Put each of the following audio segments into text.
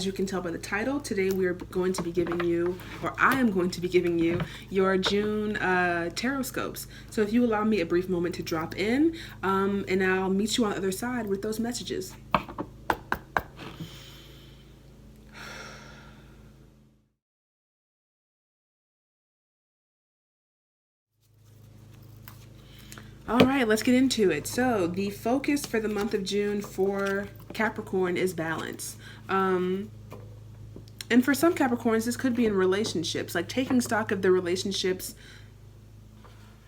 as you can tell by the title, today we are going to be giving you, or I am going to be giving you, your June tarot scopes. So if you allow me a brief moment to drop in, and I'll meet you on the other side with those messages. All right, let's get into it. So the focus for the month of June for Capricorn is balance. And for some Capricorns, this could be in relationships, like taking stock of the relationships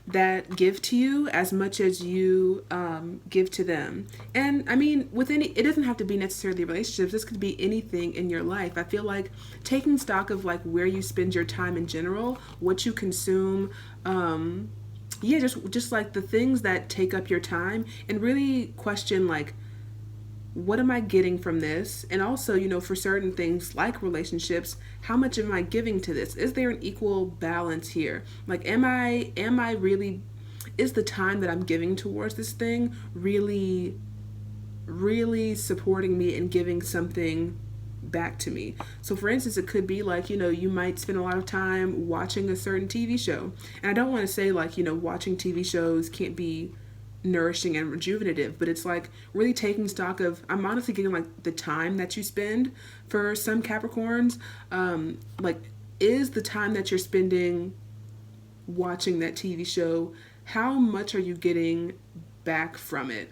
that give to you as much as you give to them. And I mean, it doesn't have to be necessarily relationships. This could be anything in your life. I feel like taking stock of like where you spend your time in general, what you consume, just like the things that take up your time, and really question like, what am I getting from this? And also, for certain things like relationships, how much am I giving to this? Is there an equal balance here? Like, am I really, is the time that I'm giving towards this thing really, really supporting me and giving something back to me? So for instance, it could be like, you might spend a lot of time watching a certain TV show. And I don't want to say like, watching TV shows can't be nourishing and rejuvenative, but it's like really taking stock of, I'm honestly getting like the time that you spend. For some Capricorns, like, is the time that you're spending watching that TV show, how much are you getting back from it?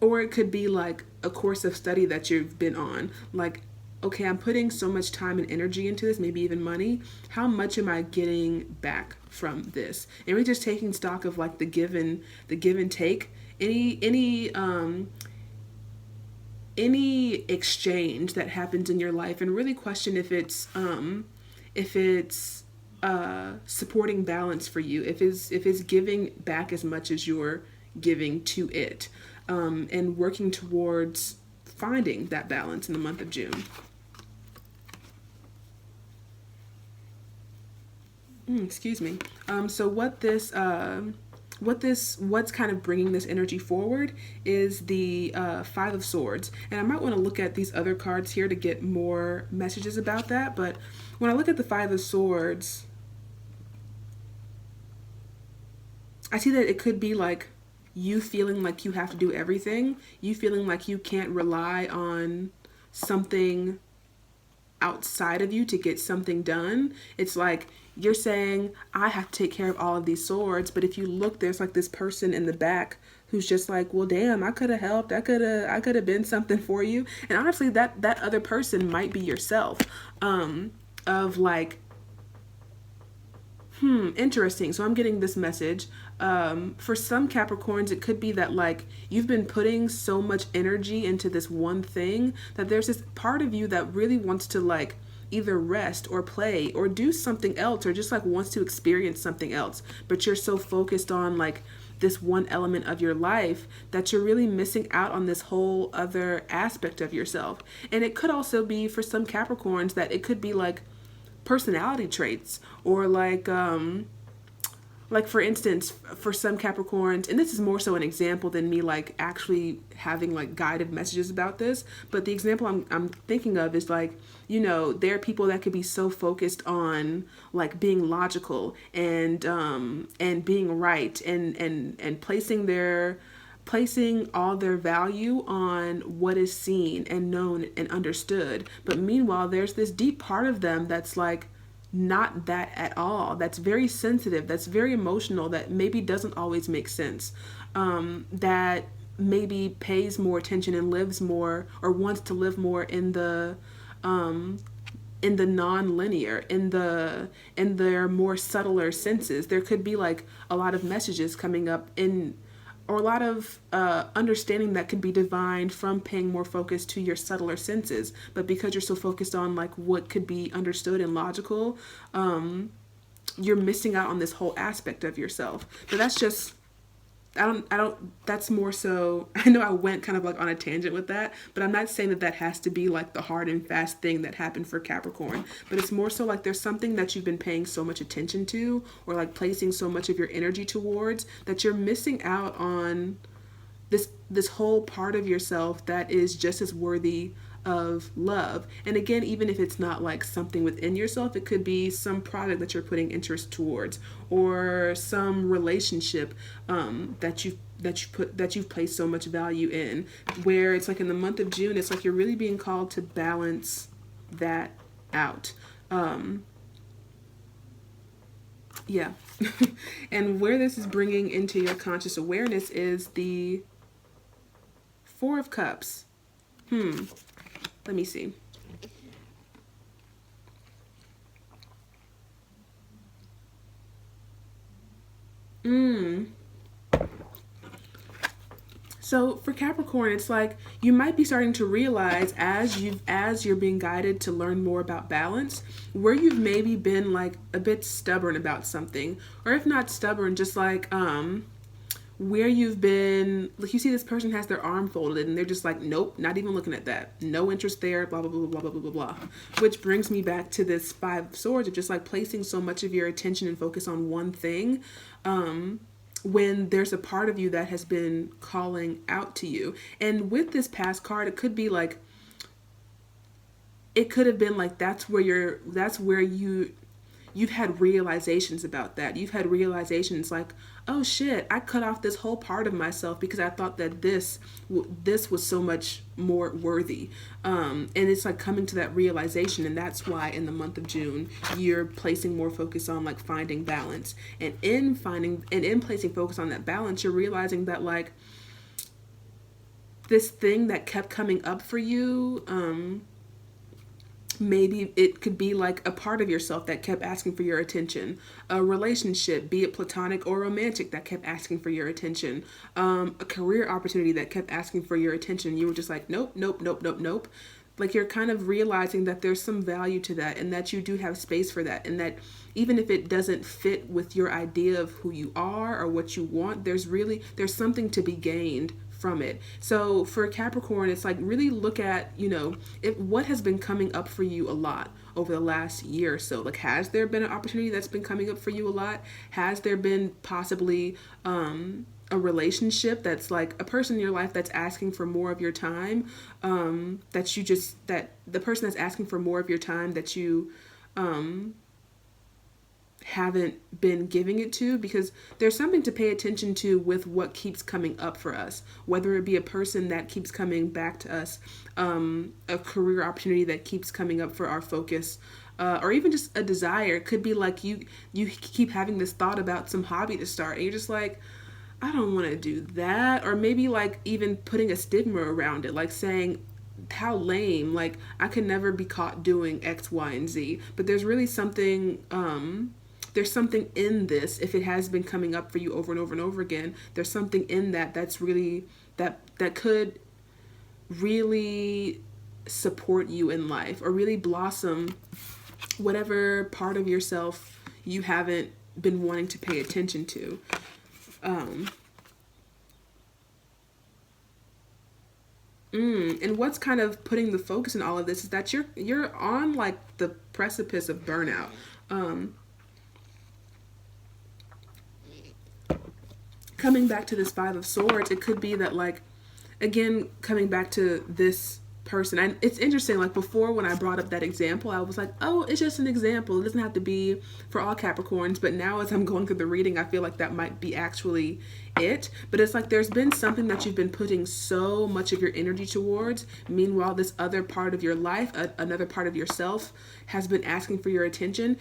Or it could be like a course of study that you've been on. Like, okay, I'm putting so much time and energy into this, maybe even money. How much am I getting back from this? And really just taking stock of like the give and take. Any exchange that happens in your life, and really question if it's supporting balance for you, if it's giving back as much as you're giving to it. And working towards finding that balance in the month of June. Excuse me. So what's kind of bringing this energy forward is the Five of Swords. And I might want to look at these other cards here to get more messages about that. But when I look at the Five of Swords, I see that it could be like you feeling like you have to do everything, you feeling like you can't rely on something outside of you to get something done. It's like you're saying, I have to take care of all of these swords, but if you look, there's like this person in the back who's just like, well, damn, I could have helped, I could have been something for you. And honestly, that other person might be yourself. Of like, interesting. So I'm getting this message. For some Capricorns, it could be that like you've been putting so much energy into this one thing that there's this part of you that really wants to like either rest or play or do something else, or just like wants to experience something else. But you're so focused on like this one element of your life that you're really missing out on this whole other aspect of yourself. And it could also be for some Capricorns that it could be like personality traits, or like for instance, for some Capricorns, and this is more so an example than me like actually having like guided messages about this, but the example I'm thinking of is like, there are people that could be so focused on like being logical and being right and placing all their value on what is seen and known and understood. But meanwhile, there's this deep part of them that's like not that at all. That's very sensitive, that's very emotional, that maybe doesn't always make sense, that maybe pays more attention and lives more, or wants to live more in the non-linear, in their more subtler senses. There could be like a lot of messages coming up or a lot of understanding that could be divined from paying more focus to your subtler senses. But because you're so focused on like what could be understood and logical, you're missing out on this whole aspect of yourself. But that's just, that's more so, I know I went kind of like on a tangent with that, but I'm not saying that has to be like the hard and fast thing that happened for Capricorn. But it's more so like there's something that you've been paying so much attention to, or like placing so much of your energy towards, that you're missing out on this whole part of yourself that is just as worthy of love. And again, even if it's not like something within yourself, it could be some product that you're putting interest towards, or some relationship that you've placed so much value in, where it's like in the month of June, it's like you're really being called to balance that out. Yeah. And where this is bringing into your conscious awareness is the Four of Cups. Let me see. So for Capricorn, it's like you might be starting to realize as you're being guided to learn more about balance, where you've maybe been like a bit stubborn about something, or if not stubborn, just like where you've been, like you see this person has their arm folded and they're just like, nope, not even looking at that. No interest there, blah, blah, blah, blah, blah, blah, blah, blah. Which brings me back to this Five of Swords of just like placing so much of your attention and focus on one thing. When there's a part of you that has been calling out to you. And with this past card, it could be like, it could have been like, that's where you've had realizations about that. You've had realizations like, oh shit, I cut off this whole part of myself because I thought that this was so much more worthy. And it's like coming to that realization. And that's why in the month of June, you're placing more focus on like finding balance. And in placing focus on that balance, you're realizing that like this thing that kept coming up for you, maybe it could be like a part of yourself that kept asking for your attention, a relationship, be it platonic or romantic, that kept asking for your attention, a career opportunity that kept asking for your attention. You were just like, nope, nope, nope, nope, nope. Like you're kind of realizing that there's some value to that, and that you do have space for that, and that even if it doesn't fit with your idea of who you are or what you want, there's something to be gained from it. So for Capricorn, it's like really look at, what has been coming up for you a lot over the last year or so. Like, has there been an opportunity that's been coming up for you a lot? Has there been possibly a relationship that's like a person in your life that's asking for more of your time, that the person that's asking for more of your time that you haven't been giving it to? Because there's something to pay attention to with what keeps coming up for us, whether it be a person that keeps coming back to us, a career opportunity that keeps coming up for our focus, or even just a desire. It could be like you keep having this thought about some hobby to start and you're just like, I don't want to do that. Or maybe like even putting a stigma around it, like saying, how lame, like I could never be caught doing X, Y, and Z. But there's really something, there's something in this. If it has been coming up for you over and over and over again, there's something in that's really, that could really support you in life, or really blossom whatever part of yourself you haven't been wanting to pay attention to. And what's kind of putting the focus in all of this is that you're on like the precipice of burnout. Coming back to this Five of Swords, it could be that like, again, coming back to this person, and it's interesting, like before when I brought up that example, I was like, oh, it's just an example, it doesn't have to be for all Capricorns. But now as I'm going through the reading, I feel like that might be actually it. But it's like there's been something that you've been putting so much of your energy towards, meanwhile this other part of your life, another part of yourself, has been asking for your attention,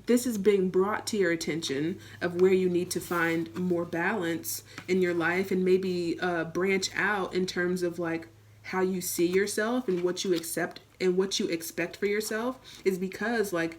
this is being brought to your attention of where you need to find more balance in your life, and maybe branch out in terms of like how you see yourself and what you accept and what you expect for yourself, is because like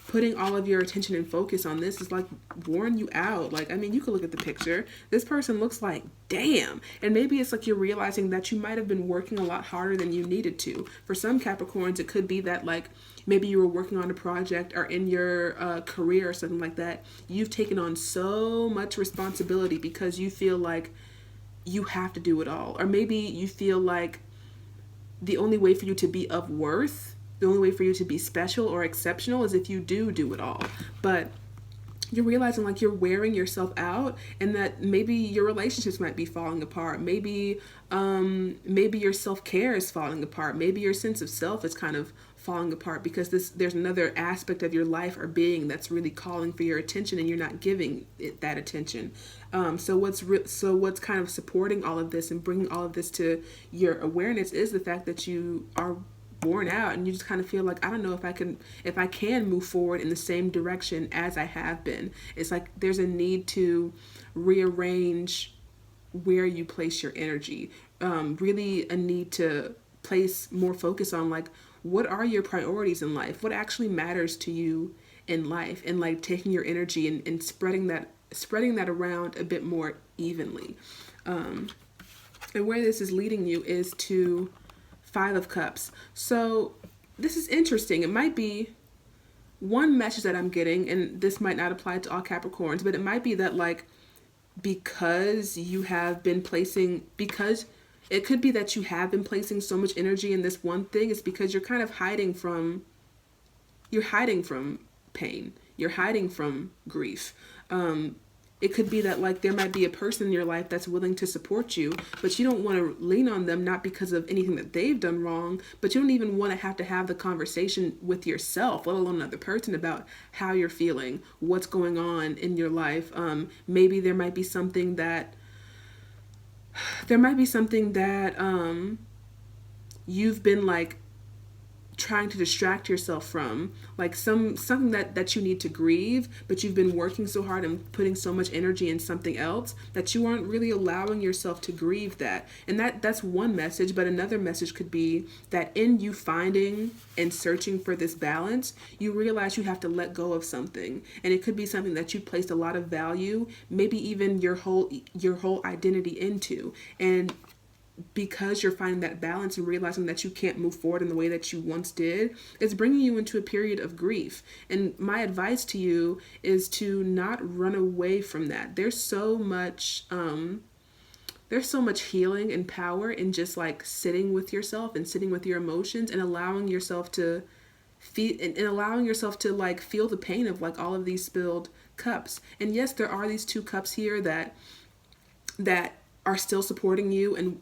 putting all of your attention and focus on this is like worn you out. Like, I mean, you could look at the picture. This person looks like, damn. And maybe it's like you're realizing that you might have been working a lot harder than you needed to. For some Capricorns, it could be that like maybe you were working on a project or in your career or something like that. You've taken on so much responsibility because you feel like you have to do it all. Or maybe you feel like the only way for you to be of worth, the only way for you to be special or exceptional, is if you do it all. But you're realizing like you're wearing yourself out, and that maybe your relationships might be falling apart. Maybe your self-care is falling apart. Maybe your sense of self is kind of falling apart because there's another aspect of your life or being that's really calling for your attention, and you're not giving it that attention. So what's kind of supporting all of this and bringing all of this to your awareness is the fact that you are worn out, and you just kind of feel like, I don't know if I can move forward in the same direction as I have been. It's like there's a need to rearrange where you place your energy. Really a need to place more focus on like, what are your priorities in life? What actually matters to you in life? And like taking your energy and spreading that around a bit more evenly. And where this is leading you is to Five of Cups. So this is interesting. It might be one message that I'm getting, and this might not apply to all Capricorns, but it might be that like, because you have been placing, because it could be that you have been placing so much energy in this one thing, it's because you're kind of you're hiding from pain. You're hiding from grief. It could be that like there might be a person in your life that's willing to support you, but you don't want to lean on them, not because of anything that they've done wrong, but you don't even want to have the conversation with yourself, let alone another person, about how you're feeling, what's going on in your life. Maybe there might be something that you've been like trying to distract yourself from, like something that you need to grieve, but you've been working so hard and putting so much energy in something else that you aren't really allowing yourself to grieve that. And that's one message. But another message could be that in you finding and searching for this balance, you realize you have to let go of something, and it could be something that you placed a lot of value, maybe even your whole identity into. And because you're finding that balance and realizing that you can't move forward in the way that you once did, it's bringing you into a period of grief. And my advice to you is to not run away from that. There's so much healing and power in just like sitting with yourself and sitting with your emotions and allowing yourself to like feel the pain of like all of these spilled cups. And yes, there are these two cups here that are still supporting you and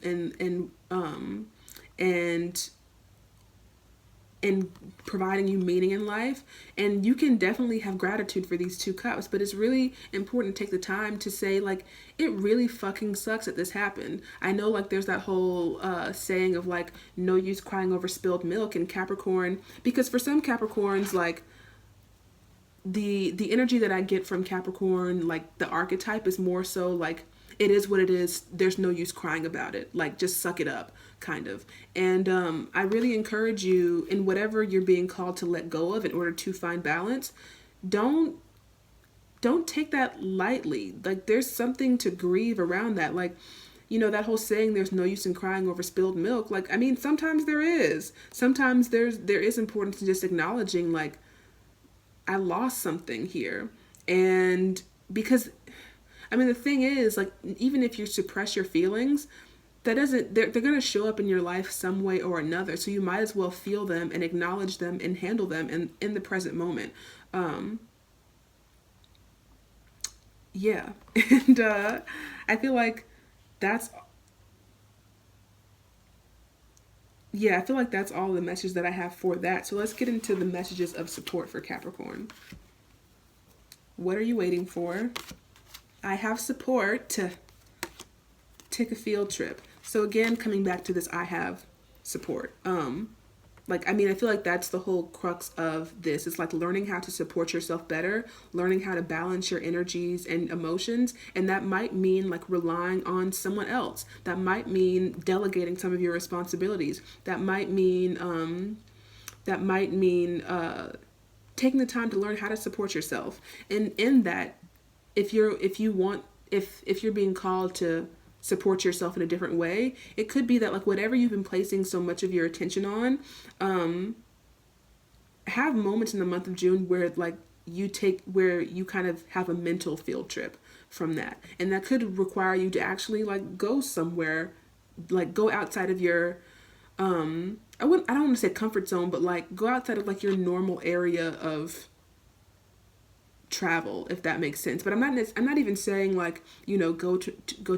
providing you meaning in life. And you can definitely have gratitude for these two cups, but it's really important to take the time to say like, it really fucking sucks that this happened. I know like there's that whole saying of like, no use crying over spilled milk in Capricorn, because for some Capricorns, like the energy that I get from Capricorn, like the archetype is more so like, it is what it is. There's no use crying about it. Like, just suck it up, kind of. And I really encourage you, in whatever you're being called to let go of in order to find balance, don't take that lightly. Like, there's something to grieve around that. Like, you know, that whole saying, there's no use in crying over spilled milk. Like, I mean, sometimes there is. Sometimes there is importance in just acknowledging, like, I lost something here. And because, I mean, the thing is, like, even if you suppress your feelings, that doesn't, they're going to show up in your life some way or another. So you might as well feel them and acknowledge them and handle them in the present moment. Yeah. And I feel like that's, I feel like that's all the messages that I have for that. So let's get into the messages of support for Capricorn. What are you waiting for? I have support to take a field trip. So again, coming back to this, I have support. Like, I mean, I feel like that's the whole crux of this. It's like learning how to support yourself better, learning how to balance your energies and emotions. And that might mean like relying on someone else. That might mean delegating some of your responsibilities. That might mean taking the time to learn how to support yourself. And in that, if you're being called to support yourself in a different way, it could be that like whatever you've been placing so much of your attention on, have moments in the month of June where like where you kind of have a mental field trip from that. And that could require you to actually like go somewhere, like go outside of your I don't want to say comfort zone, but like go outside of like your normal area of travel, if that makes sense. But I'm not even saying like, you know, go to blah,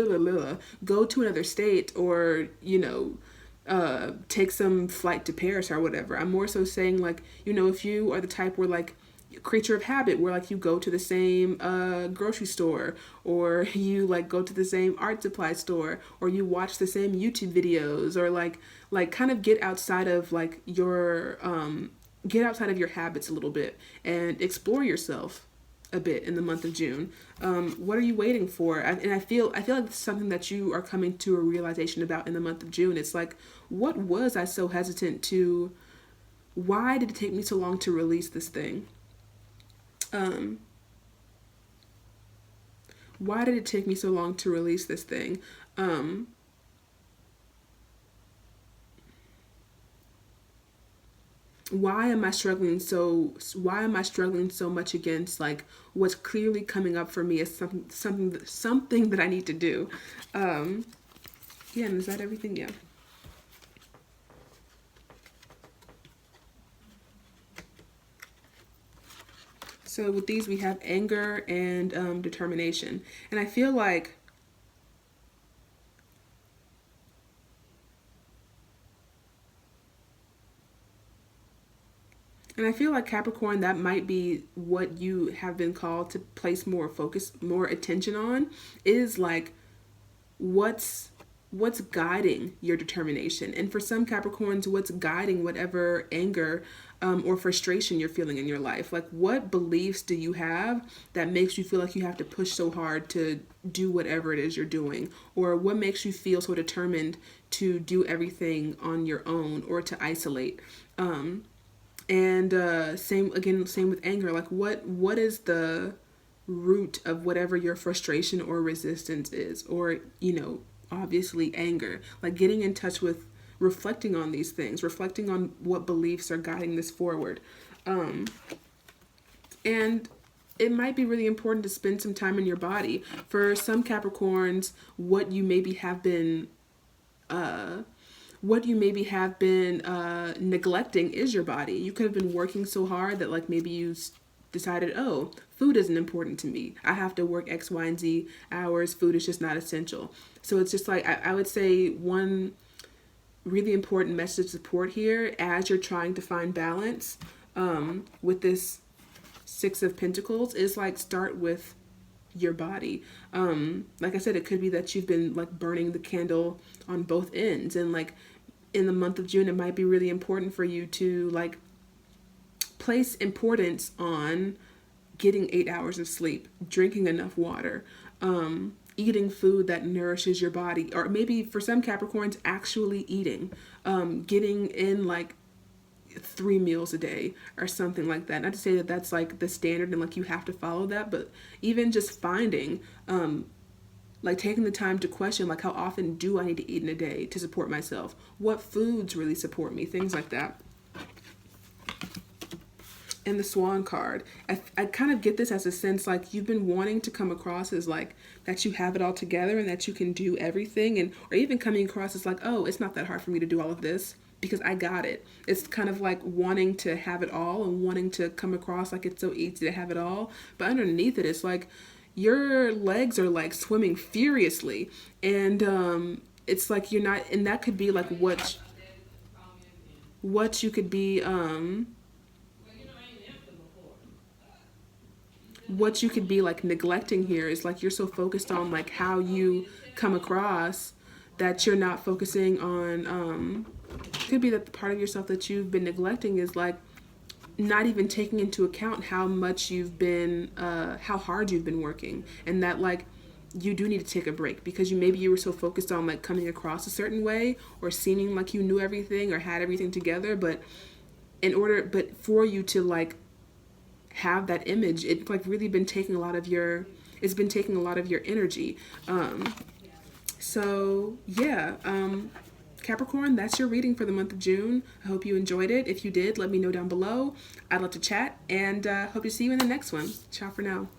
blah, blah, go to another state, or, you know, take some flight to Paris or whatever. I'm more so saying like, you know, if you are the type where like, creature of habit, where like you go to the same grocery store, or you like go to the same art supply store, or you watch the same YouTube videos, or like kind of get outside of like your get outside of your habits a little bit and explore yourself a bit in the month of June. What are you waiting for? And I feel like it's something that you are coming to a realization about in the month of June. It's like, what was I so hesitant to? Why did it take me so long to release this thing? Why did it take me so long to release this thing? Why am I struggling so much against like what's clearly coming up for me as something that I need to do? Yeah, and is that everything? Yeah. So with these, we have anger and determination. And I feel like Capricorn, that might be what you have been called to place more focus, more attention on, is like what's guiding your determination. And for some Capricorns, what's guiding whatever anger or frustration you're feeling in your life. Like, what beliefs do you have that makes you feel like you have to push so hard to do whatever it is you're doing? Or what makes you feel so determined to do everything on your own or to isolate? And same with anger. Like, what is the root of whatever your frustration or resistance is? Or, you know, obviously anger. Like, getting in touch with reflecting on these things, reflecting on what beliefs are guiding this forward. And it might be really important to spend some time in your body. For some Capricorns, what you maybe have been neglecting is your body. You could have been working so hard that like maybe you decided, oh, food isn't important to me. I have to work X, Y, and Z hours. Food is just not essential. So it's just like, I would say one really important message of support here as you're trying to find balance with this Six of Pentacles is like, start with your body. Like I said, it could be that you've been like burning the candle on both ends, and like in the month of June, it might be really important for you to like place importance on getting 8 hours of sleep, drinking enough water, eating food that nourishes your body, or maybe for some Capricorns, actually eating, getting in like 3 meals a day or something like that. Not to say that that's like the standard and like you have to follow that, but even just finding, like taking the time to question, like, how often do I need to eat in a day to support myself? What foods really support me? Things like that. And the Swan card, I kind of get this as a sense like you've been wanting to come across as like that you have it all together and that you can do everything, and or even coming across as like, oh, it's not that hard for me to do all of this because I got it. It's kind of like wanting to have it all and wanting to come across like it's so easy to have it all, but underneath it, it's like your legs are like swimming furiously, and it's like you're not, and that could be like what you could be what you could be like neglecting here is like you're so focused on like how you come across that you're not focusing on it could be that the part of yourself that you've been neglecting is like not even taking into account how much you've been how hard you've been working, and that like you do need to take a break because you were so focused on like coming across a certain way or seeming like you knew everything or had everything together, but for you to like have that image, it's like really been taking a lot of your energy. So yeah, Capricorn, that's your reading for the month of June. I hope you enjoyed it. If you did, let me know down below. I'd love to chat, and hope to see you in the next one. Ciao for now.